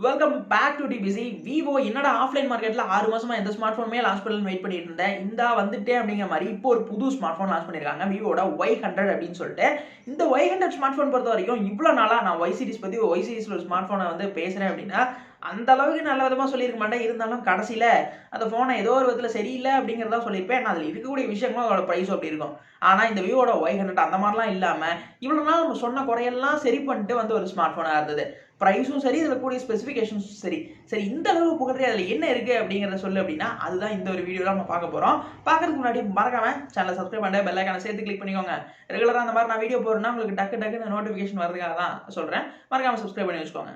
Welcome back to DBC. Vivo என்னடா offline மார்க்கெட்ல 6 மாசமா எந்த ஸ்மார்ட் போனுமே லான்ச் பண்ணலன்னு வெயிட் பண்ணிட்டு இருந்தேன். இந்தா வந்துட்டே அப்படிங்கிற மாதிரி இப்போ ஒரு புது ஸ்மார்ட் போன் லான்ச் பண்ணிருக்காங்க, விவோட Y100 அப்படின்னு சொல்லிட்டு. இந்த Y100 ஸ்மார்ட் போன் பொறுத்த வரைக்கும் இவ்வளவு நாளா நான் Y சீரிஸ் பத்தி Y சீரிஸ்ல ஒரு ஸ்மார்ட் போனை வந்து பேசுறேன் அப்படின்னா அந்த அளவுக்கு நல்ல விதமா சொல்லியிருக்க மாட்டேன். இருந்தாலும் கடைசியில அந்த போனை ஏதோ ஒரு விதத்துல சரியில்லை அப்படிங்கிறதா சொல்லியிருப்பேன். அதுல இருக்கக்கூடிய விஷயங்களும் அதோட பிரைஸ் அப்படி இருக்கும். ஆனா இந்த விவோட Y100 அந்த மாதிரிலாம் இல்லாம இவ்வளவு நாள் நம்ம சொன்ன குறையெல்லாம் சரி பண்ணிட்டு வந்து ஒரு ஸ்மார்ட் போனா இருந்தது. பிரைஸும் சரி, இதுல கூடிய ஸ்பெசிஃபிகேஷன்ஸும் சரி. இந்த அளவுக்கு புகழ்றே அதுல என்ன இருக்கு அப்படிங்கறத சொல்லு அப்படின்னா அதுதான் இந்த ஒரு வீடியோல நம்ம பார்க்க போறோம். பார்க்கறதுக்கு முன்னாடி மறக்காம சேனலை சப்ஸ்கிரைப் பண்ணி பெல் ஐகானை சேர்த்து கிளிக் பண்ணிக்கோங்க. ரெகுலரா அந்த மாதிரி நான் வீடியோ போறேன்னா உங்களுக்கு டக்குன்னு நோட்டிபிகேஷன் வரதுக்காக தான் சொல்றேன். மறக்காம சப்ஸ்கிரைப் பண்ணி வச்சுக்கோங்க.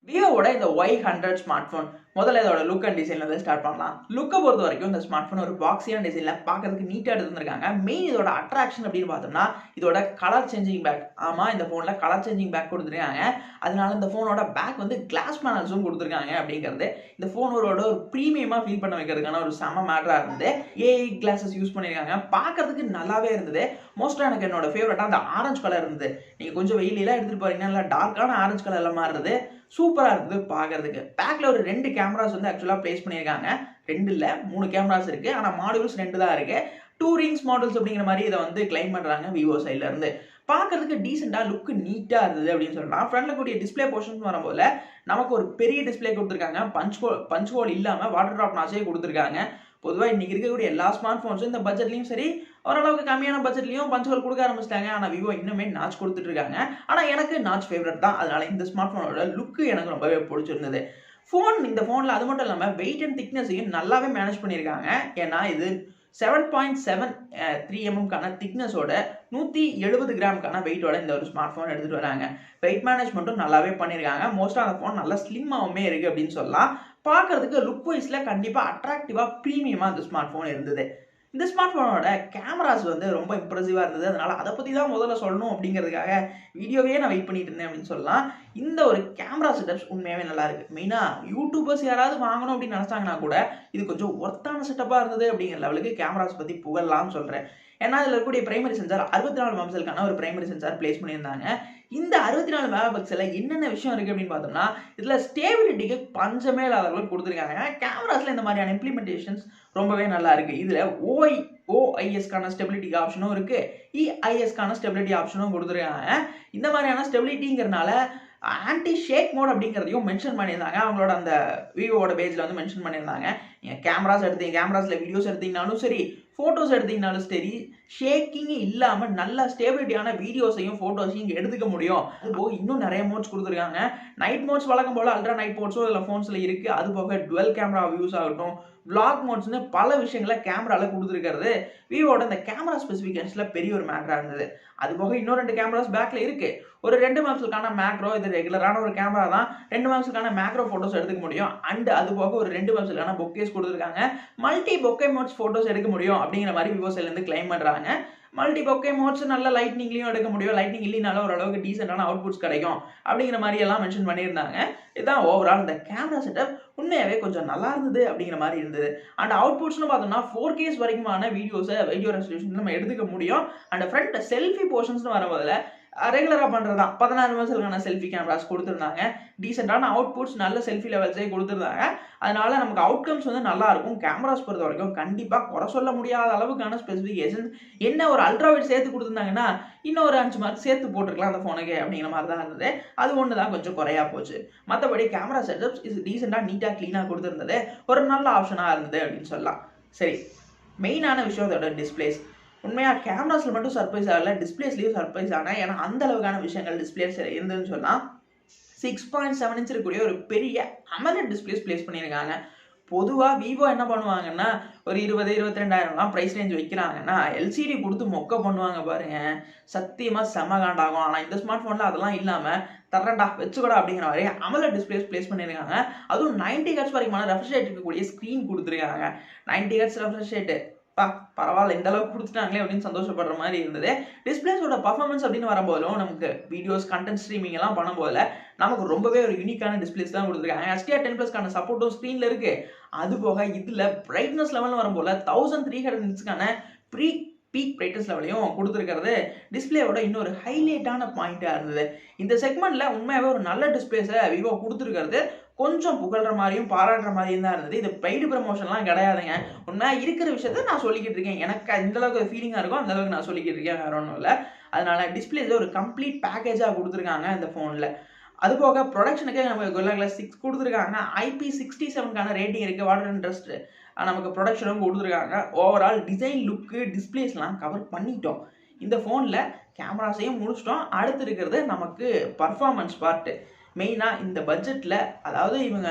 விவோவோட இந்த Y100 ஸ்மார்ட் போன் முதல்ல இதோட லுக் அண்ட் டிசைன்ல இருந்து ஸ்டார்ட் பண்ணலாம். லுக்கை பொறுத்த வரைக்கும் இந்த ஸ்மார்ட் போன் ஒரு பாக்ஸியான டிசைன்ல பார்க்கறதுக்கு நீட்டா எடுத்துருக்காங்க. மெயின் இதோட அட்ராக்ஷன் அப்படின்னு பார்த்தோம்னா இதோட கலர் சேஞ்சிங் பேக். ஆமா, இந்த போன்ல கலர் சேஞ்சிங் பேக் கொடுத்துருக்காங்க. அதனால இந்த போனோட பேக் வந்து கிளாஸ் பேனல்ஸும் கொடுத்துருக்காங்க. அப்படிங்கிறது இந்த போனோட ஒரு பிரீமியமா ஃபீல் பண்ண வைக்கிறதுக்கான ஒரு செம மேட்டரா இருந்தது. AI கிளாஸஸ் யூஸ் பண்ணிருக்காங்க. பார்க்கறதுக்கு நல்லாவே இருந்தது. மோஸ்டா எனக்கு என்னோட ஃபேவரட்டா அந்த ஆரஞ்சு கலர் இருந்தது. நீங்க கொஞ்சம் வெயிலாம் எடுத்துட்டு போறீங்கன்னா நல்லா டார்க்கான ஆரஞ்சு கலர்ல மாறுறது சூப்பரா இருந்தது பார்க்கறதுக்கு. பேக்ல ஒரு 2 கேமராஸ் வந்து ஆக்சுவலா பிளேஸ் பண்ணிருக்காங்க. 2 இல்ல 3 கேமராஸ் இருக்கு. ஆனா மாடியூல்ஸ் 2 தான் இருக்கு. 2 ரிங்ஸ் மாடல்ஸ் அப்படிங்கிற மாதிரி இதை வந்து கிளைம் பண்றாங்க விவோ சைட்ல இருந்து. பார்க்கறதுக்கு டீசெண்டா லுக் நீட்டா இருந்தது அப்படின்னு சொல்லலாம். ஃப்ரண்ட்ல கூடிய டிஸ்பிளே போர்ஷன்ஸ் வரும்போது நமக்கு ஒரு பெரிய டிஸ்பிளே கொடுத்துருக்காங்க. பஞ்ச் ஹோல் இல்லாம வாட்டர் டிராப் நாச்சே கொடுத்துருக்காங்க. பொதுவாக இன்னைக்கு இருக்கக்கூடிய எல்லா ஸ்மார்ட் போன்ஸும் இந்த பட்ஜெட்லையும் சரி, ஓரளவுக்கு கம்மியான பட்ஜெட்லையும் பஞ்ச் ஹோல் கொடுக்க ஆரம்பிச்சிட்டாங்க. ஆனால் விவோ இன்னுமே நாச் கொடுத்துட்டு இருக்காங்க. ஆனால் எனக்கு நாச் ஃபேவரட் தான். அதனால இந்த ஸ்மார்ட் போனோட லுக்கு எனக்கு ரொம்பவே பிடிச்சிருந்தது. இந்த போன்ல அது மட்டும் இல்லாமல் வெயிட் அண்ட் திக்னஸையும் நல்லாவே மேனேஜ் பண்ணியிருக்காங்க. ஏன்னா இது 7.73 mm திக்னஸோட 170 கிராமுக்கான வெயிட்டோட இந்த ஒரு ஸ்மார்ட் போன் எடுத்துட்டு வராங்க. வெயிட் மேனேஜ்மெண்ட்டும் நல்லாவே பண்ணியிருக்காங்க. மோஸ்டா அந்த போன் நல்லா ஸ்லிம்மாவுமே இருக்கு அப்படின்னு சொல்லலாம். பார்க்கறதுக்கு லுக் வைஸ்ல கண்டிப்பா அட்ராக்டிவா பிரீமியமா இந்த ஸ்மார்ட் போன் இருந்தது. இந்த ஸ்மார்ட் போனோட கேமராஸ் வந்து ரொம்ப இம்ப்ரெசிவா இருந்தது. அதனால அதை பத்தி தான் முதல்ல சொல்லணும் அப்படிங்கிறதுக்காக வீடியோவே நான் வெயிட் பண்ணிட்டு இருந்தேன் அப்படின்னு சொல்லலாம். இந்த ஒரு கேமரா செட்டப்ஸ் உண்மையாவே நல்லா இருக்கு. மெயினா யூடியூபர்ஸ் யாராவது வாங்கணும் அப்படின்னு நினைச்சாங்கன்னா கூட இது கொஞ்சம் ஒர்த்தான செட்டப்பா இருந்தது அப்படிங்கிற லெவலுக்கு கேமராஸ் பத்தி புகழலாம்னு சொல்றேன். ஏன்னா இதுல இருக்கக்கூடிய பிரைமரி சென்சார் 64 மெகாபிக்சலுக்கான ஒரு பிரைமரி சென்சார் பிளேஸ் பண்ணியிருந்தாங்க. இந்த 64 மெகாபிக்சல்ல என்னென்ன விஷயம் இருக்கு அப்படின்னு பார்த்தோம்னா இதுல ஸ்டேபிலிட்டிக்கு பஞ்சமே இல்லாத அளவுக்கு கொடுத்துருக்காங்க. கேமராஸ்ல இந்த மாதிரியான இம்ப்ளிமெண்டேஷன்ஸ் ரொம்பவே நல்லா இருக்கு. இதுல OIS-கான ஸ்டெபிலிட்டி ஆப்ஷனும் இருக்கு, EIS-கான ஸ்டெபிலிட்டி ஆப்ஷனும் கொடுத்துருக்காங்க. இந்த மாதிரியான ஸ்டெபிலிட்டிங்கிறதுனால ஆன்டி ஷேக் மோட் அப்படிங்கிறதையும் மென்ஷன் பண்ணியிருந்தாங்க. அவங்களோட அந்த விவோட பேஜ்ல வந்து மென்ஷன் பண்ணியிருந்தாங்க. நீங்க கேமராஸ்ல வீடியோஸ் எடுத்தீங்கனாலும் சரி, போட்டோஸ் எடுத்தீங்கனாலும் சரி, ஷேக்கிங் இல்லாம நல்ல ஸ்டேபிலிட்டியான வீடியோஸையும் போட்டோஸையும் எடுத்துக்க முடியும். அது போக இன்னும் நிறைய மோட்ஸ் கொடுத்துருக்காங்க. நைட் மோட்ஸ் வழக்கம் போல அல்ட்ரா நைட் மோட்ஸும் இதுல போன்ஸ்ல இருக்கு. அது போக டுவெல் கேமரா வியூஸ் ஆகட்டும், vlog மோட்ஸ்னு பல விஷயங்களை கேமரால கொடுத்துருக்கிறது விவோட இந்த கேமரா ஸ்பெசிஃபிகேஷன்ஸ்ல பெரிய ஒரு மேட்டரா இருந்தது. அது போக இன்னும் 2 கேமராஸ் பேக்ல இருக்கு. ஒரு 2 மெகாபிக்சலுக்கான மேக்ரோ, இது ரெகுலரான ஒரு கேமரா தான். 2 மெகாபிக்சலுக்கான மேக்ரோ போட்டோஸ் எடுத்துக்க முடியும். அண்ட் அது போக ஒரு 2 மெகாபிக்சலுக்கான பொக்கேஸ் கொடுத்துருக்காங்க. மல்டி பொக்கே மோட்ஸ் போட்டோஸ் எடுக்க முடியும் அப்படிங்கிற மாதிரி விவோ சைட்ல இருந்து கிளைம் பண்றாங்க. மல்டி பொக்கே மோட்ஸ் நல்ல லைட்னிங்லயும் எடுக்க முடியும். லைட்னிங் இல்லைனாலும் ஓரளவுக்கு டீசென்டான அவுட்புட்ஸ் கிடைக்கும் அப்படிங்கிற மாதிரி எல்லாம் மென்ஷன் பண்ணியிருந்தாங்க. இதுதான் ஓவரால் இந்த கேமரா செட்டப் உண்மையாவே கொஞ்சம் நல்லா இருந்தது அப்படிங்கிற மாதிரி இருந்தது. அண்ட் அவுட்புட்ஸ்னு பார்த்தோம்னா 4K வரைக்குமான வீடியோ ரெசல்யூஷன் நம்ம எடுத்துக்க முடியும். அண்ட் ஃப்ரண்ட் செல்ஃபி போர்ஷன்ஸ்னு வரும்போதுல ரெகுலரா பண்றதுதான் 16 மெகாபிக்சலுக்கான செல்ஃபி கேமராஸ் கொடுத்துருந்தாங்க. டீசென்டான அவுட்புட்ஸ் நல்ல செல்ஃபி லெவல்ஸே கொடுத்துருந்தாங்க. அதனால நமக்கு அவுட்கம்ஸ் வந்து நல்லா இருக்கும். கேமராஸ் பொறுத்த வரைக்கும் கண்டிப்பா குறை சொல்ல முடியாத அளவுக்கான ஸ்பெசிஃபிகேஷன். என்ன ஒரு அல்ட்ரா வைட் சேர்த்து கொடுத்துருந்தாங்கன்னா இன்னும் ஒரு 5 மார்க் சேர்த்து போட்டுருக்கலாம் அந்த போனுக்கு அப்படிங்கிற மாதிரி தான் இருந்தது. அது ஒன்று தான் கொஞ்சம் குறையா போச்சு. மற்றபடி கேமரா செட்டப்ஸ் இது டீசெண்டா நீட்டா கிளீனா கொடுத்துருந்தது ஒரு நல்ல ஆப்ஷனா இருந்தது அப்படின்னு சொல்லலாம். சரி, மெயினான விஷயம் இதோட டிஸ்பிளேஸ். உண்மையா கேமராஸ்ல மட்டும் சர்ப்ரைஸ் ஆகல, டிஸ்பிளேஸ்லயும் சர்ப்ரைஸ் ஆனேன். ஏன்னா அந்த அளவுக்கான விஷயங்கள் டிஸ்பிளேஸ் இருந்ததுன்னு சொன்னா 6.7 இன்ச் இருக்கக்கூடிய ஒரு பெரிய AMOLED டிஸ்பிளேஸ் பிளேஸ் பண்ணியிருக்காங்க. பொதுவா விவோ என்ன பண்ணுவாங்கன்னா ஒரு 20-22,000 பிரைஸ் ரேஞ்ச் வைக்கிறாங்கன்னா LCD கொடுத்து மொக்க பண்ணுவாங்க பாருங்க. சத்தியமா செம காண்டாகும். ஆனா இந்த ஸ்மார்ட் போன்ல அதெல்லாம் இல்லாம தரண்டா வச்சுக்கூடா அப்படிங்கிற மாதிரி AMOLED டிஸ்பிளேஸ் பிளேஸ் பண்ணியிருக்காங்க. அதுவும் 90 Hz வரைக்குமான ரெஃப்ரெஷ் ரேட் இருக்கக்கூடிய ஸ்கிரீன் கொடுத்துருக்காங்க. 90 Hz ரெஃப்ரெஷ் ரேட் பரவாயில்ல, இந்த அளவுக்கு கொடுத்துட்டாங்களே அப்படின்னு சந்தோஷப்படுற மாதிரி இருந்தது. டிஸ்பிளேஸோட பர்ஃபார்மன்ஸ் அப்படின்னு வரும்போதும் நமக்கு வீடியோஸ் கண்டென்ட் ஸ்ட்ரீமிங் எல்லாம் பண்ணும்போது நமக்கு ரொம்பவே ஒரு யூனிக்கான டிஸ்பிளேஸ் தான் கொடுத்துருக்காங்க. HDR10+க்கான சப்போர்ட்டும் ஸ்க்ரீன்ல இருக்கு. அது போக இதுல பிரைட்னஸ் லெவல் வரும்போது 1300 நிட்ஸ்க்கான ப்ரீ பீக் பிரைட்னஸ் லெவலையும் கொடுத்துருக்கிறது டிஸ்பிளேவோட இன்னொரு ஹைலைட்டான பாயிண்டா இருந்தது. இந்த செக்மெண்ட்ல உண்மையாவே ஒரு நல்ல டிஸ்பிளேஸை விவோ கொடுத்துருக்கிறது கொஞ்சம் புகழ்ற மாதிரியும் பாராட்டுற மாதிரியும் தான் இருந்தது. இது பெய்டு ப்ரமோஷன்லாம் கிடையாதுங்க. உண்மையா இருக்கிற விஷயத்த நான் சொல்லிக்கிட்டு இருக்கேன். எனக்கு இந்த அளவுக்கு ஃபீலிங்கா இருக்கும் அந்த அளவுக்கு நான் சொல்லிக்கிட்டு இருக்கேன், வேற ஒன்றும் இல்லை. அதனால டிஸ்பிளேஸ் ஒரு கம்ப்ளீட் பேக்கேஜா கொடுத்துருக்காங்க இந்த ஃபோன்ல. அது போக ப்ரொடக்ஷனுக்கு நமக்கு Gorilla Glass 6 கொடுத்துருக்காங்க. IP67க்கான ரேட்டிங் இருக்கு. வாட்டர் அண்ட் டஸ்ட் நமக்கு ப்ரொடக்ஷனும் கொடுத்துருக்காங்க. ஓவரால் டிசைன் லுக்கு டிஸ்பிளேஸ்லாம் கவர் பண்ணிட்டோம். இந்த ஃபோனில் கேமராஸையும் முடிச்சிட்டோம். அடுத்து இருக்கிறது நமக்கு பர்ஃபார்மன்ஸ் பார்ட்டு. மெயினாக இந்த பட்ஜெட்டில், அதாவது இவங்க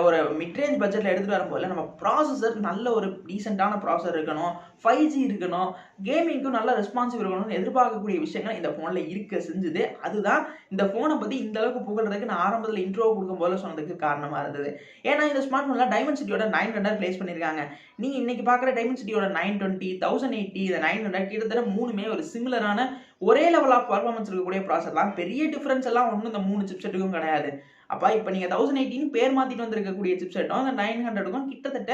ஒரு மிட்ரேஞ்ச் பட்ஜெட்டில் எடுத்துகிட்டு வரும்போது நம்ம ப்ராசஸர் நல்ல ஒரு டீசெண்டான ப்ராசஸர் இருக்கணும், 5G இருக்கணும், கேமிங்க்கும் நல்ல ரெஸ்பான்சிவ் இருக்கணும்னு எதிர்பார்க்கக்கூடிய விஷயங்கள் இந்த ஃபோனில் இருக்க செஞ்சுது. அதுதான் இந்த ஃபோனை பற்றி இந்த அளவுக்கு புகழ்றதுக்கு நான் ஆரம்பத்தில் இன்ட்ரோ கொடுக்கும் போல சொன்னதுக்கு காரணமாக இருந்தது. ஏன்னா இந்த ஸ்மார்ட் ஃபோனில் டைமென்சிட்டியோட 900 பிளேஸ் பண்ணியிருக்காங்க. நீங்கள் இன்னைக்கு பார்க்குற டைமென்சிட்டியோட 920, 1080, இந்த 900 கிட்டத்தட்ட மூணுமே ஒரு சிமிலரான ஒரே லெவல் ஆஃப் பர்ஃபார்மன்ஸ் இருக்கக்கூடிய ப்ராசஸர் தான். பெரிய டிஃபரன்ஸ் எல்லாம் ஒன்றும் இந்த 3 சிப்செட்டுக்கும் கிடையாது. அப்போ இப்போ நீங்கள் 1080 பேர் மாற்றிட்டு வந்திருக்கக்கூடிய சிப்செட்டும் அந்த 900க்கும் கிட்டத்தட்ட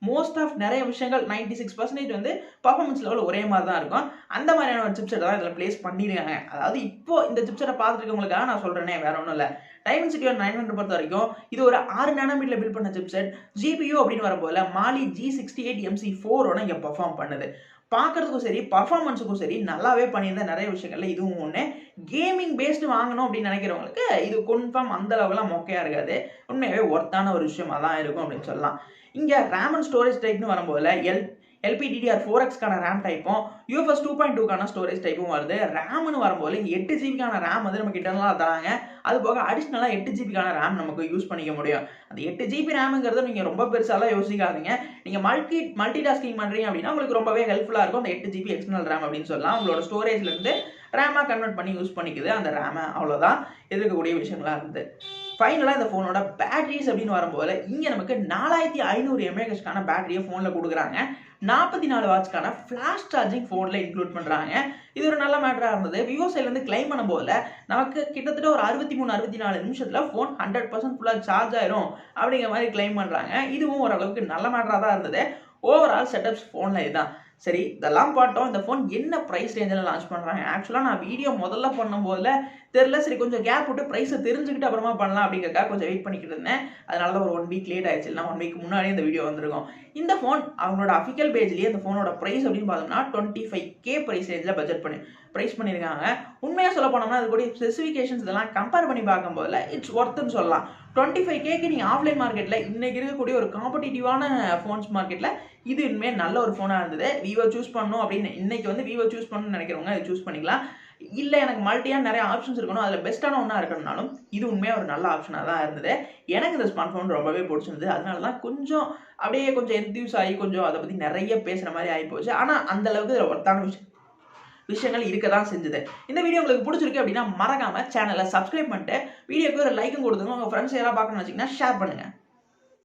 மோஸ்ட் ஆஃப் நிறைய விஷயங்கள் 96% வந்து பர்ஃபார்மன்ஸ் லெவல் ஒரே மாதிரி தான் இருக்கும். அந்த மாதிரியான ஒரு சிப்செட் தான் இதில் பிளேஸ் பண்ணியிருக்காங்க. அதாவது இப்போ இந்த சிப்செட்டை பார்த்துட்டு இருக்கவங்களுக்காக நான் சொல்கிறேனே, வேற ஒன்றும் இல்லை. டைமென்சிட்டியோட 900 பொறுத்த வரைக்கும் இது ஒரு 6 நானோமீட்டரில் பில்ட் பண்ண சிப்செட். GPU அப்படின்னு வரும்போது Mali G68MC4 இங்கே பர்ஃபார்ம் பண்ணுது. பார்க்கறதுக்கும் சரி பர்ஃபார்மன்ஸுக்கும் சரி நல்லாவே பண்ணியிருந்த நிறைய விஷயங்கள்ல இதுவும் ஒன்று. கேமிங் பேஸ்டு வாங்கணும் அப்படின்னு நினைக்கிறவங்களுக்கு இது கன்ஃபார்ம் அந்த அளவுக்குலாம் மொக்கையாக இருக்காது. உண்மையாகவே ஒர்த்தான ஒரு விஷயமாக தான் இருக்கும் அப்படின்னு சொல்லலாம். இங்கே ரேம் அண்ட் ஸ்டோரேஜ் டைப்னு வரும்போது LPDDR4Xக்கான ரேம் டைப்பும் UFS 2.2க்கான ஸ்டோரேஜ் டைப்பும் வருது. ரேம்னு வரும்போது இங்கே 8GBக்கான ரேம் வந்து நமக்கு இன்டர்னலாக தராங்க. அது போக அடிஷ்னலாக 8GBக்கான ரேம் நமக்கு யூஸ் பண்ணிக்க முடியும். அந்த 8GB ரேமுங்கிறது நீங்கள் ரொம்ப பெருசாலாம் யோசிக்காதீங்க. நீங்கள் மல்டி டாஸ்கிங் பண்ணுறீங்க அப்படின்னா உங்களுக்கு ரொம்பவே ஹெல்ப்ஃபுல்லாக இருக்கும். அந்த 8GB எக்ஸ்டர்னல் ரேம் அப்படின்னு சொல்லலாம். உங்களோட ஸ்டோரேஜ்லேருந்து ரேமாக கன்வெர்ட் பண்ணி யூஸ் பண்ணிக்குது அந்த ரேமை. அவ்வளோதான் எதிர்க்கக்கூடிய விஷயங்களாக இருந்தது. ஃபைனலாக இந்த ஃபோனோட பேட்டரிஸ் அப்படின்னு வரும்போது இங்கே நமக்கு 4500 mAhக்கான பேட்டரியை ஃபோனில் கொடுக்குறாங்க. 44 வாட்ஸ்க்கான ஃப்ளாஷ் சார்ஜிங் ஃபோனில் இன்க்ளூட் பண்ணுறாங்க. இது ஒரு நல்ல மேட்டராக இருந்தது. விவோ சைட்லேருந்து கிளைம் பண்ணும்போது நமக்கு கிட்டத்தட்ட ஒரு 63-64 நிமிஷத்தில் ஃபோன் 100% ஃபுல்லாக சார்ஜ் ஆயிரும் அப்படிங்கிற மாதிரி கிளைம் பண்ணுறாங்க. இதுவும் ஓரளவுக்கு நல்ல மேட்டராக தான் இருந்தது. ஓவரால் செட்டப்ஸ் ஃபோனில் இதுதான். சரி, இதெல்லாம் பார்த்தோம். இந்த ஃபோன் என்ன ப்ரைஸ் ரேஞ்சில் லான்ச் பண்ணுறாங்க? ஆக்சுவலாக நான் வீடியோ முதல்ல பண்ணும்போது தெரில, சரி கொஞ்சம் கேப் விட்டு ப்ரைஸை தெரிஞ்சுக்கிட்டு அப்புறமா பண்ணலாம் அப்படிங்கிறக்காக கொஞ்சம் வெயிட் பண்ணிக்கிட்டு இருந்தேன். அதனால தான் ஒரு 1 வீக் லேட் ஆயிடுச்சு. இல்லைனா 1 வீக் முன்னாடியே இந்த வீடியோ வந்திருக்கும். இந்த ஃபோன் அவங்களோட அஃபிஷியல் பேஜ்லேயே இந்த ஃபோனோட ப்ரைஸ் அப்படின்னு பார்த்தோம்னா 25K ப்ரைஸ் ரேஞ்சில் பட்ஜெட் ப்ரைஸ் பண்ணியிருக்காங்க. உண்மையாக சொல்ல போனோம்னா அது கூட ஸ்பெசிஃபிகேஷன்ஸ் இதெல்லாம் கம்பேர் பண்ணி பார்க்கும்போது இட்ஸ் ஒர்த்துன்னு சொல்லலாம். 25Kக்கு நீங்கள் ஆஃப்லைன் மார்க்கெட்டில் இன்றைக்கி இருக்கக்கூடிய ஒரு காம்படிட்டிவான ஃபோன்ஸ் மார்க்கெட்டில் இது இனிமேல் நல்ல ஒரு ஃபோனாக இருந்தது. விவோ சூஸ் பண்ணணும் அப்படின்னு இன்றைக்கி வந்து விவோ சூஸ் பண்ணணும்னு நினைக்கிறவங்க அதை சூஸ் பண்ணிக்கலாம். இல்லை எனக்கு மல்டியாக நிறைய ஆப்ஷன்ஸ் இருக்கணும், அதில் பெஸ்ட்டான ஒன்றா இருக்கணும்னாலும் இது உண்மையாக ஒரு நல்ல ஆப்ஷனாக தான் இருந்தது. எனக்கு இந்த ஸ்மார்ட் ஃபோன் ரொம்பவே பிடிச்சிருந்தது. அதனால தான் கொஞ்சம் அப்படியே கொஞ்சம் என்த்யூஸ் ஆகி கொஞ்சம் அதை பற்றி நிறைய பேசுகிற மாதிரி ஆகிப்போச்சு. ஆனால் அந்தளவுக்கு இதில் ஒர்த்தான விஷயங்கள் இருக்க தான் செஞ்சுது. இந்த வீடியோ உங்களுக்கு பிடிச்சிருக்கு அப்படின்னா மறக்காம சேனலை சப்ஸ்கிரைப் பண்ணிட்டு வீடியோக்கு ஒரு லைக்கும் கொடுத்துங்க. உங்கள் ஃப்ரெண்ட்ஸ் யாராவது பார்க்கணும்னு வச்சிங்கன்னா ஷேர் பண்ணுங்கள்.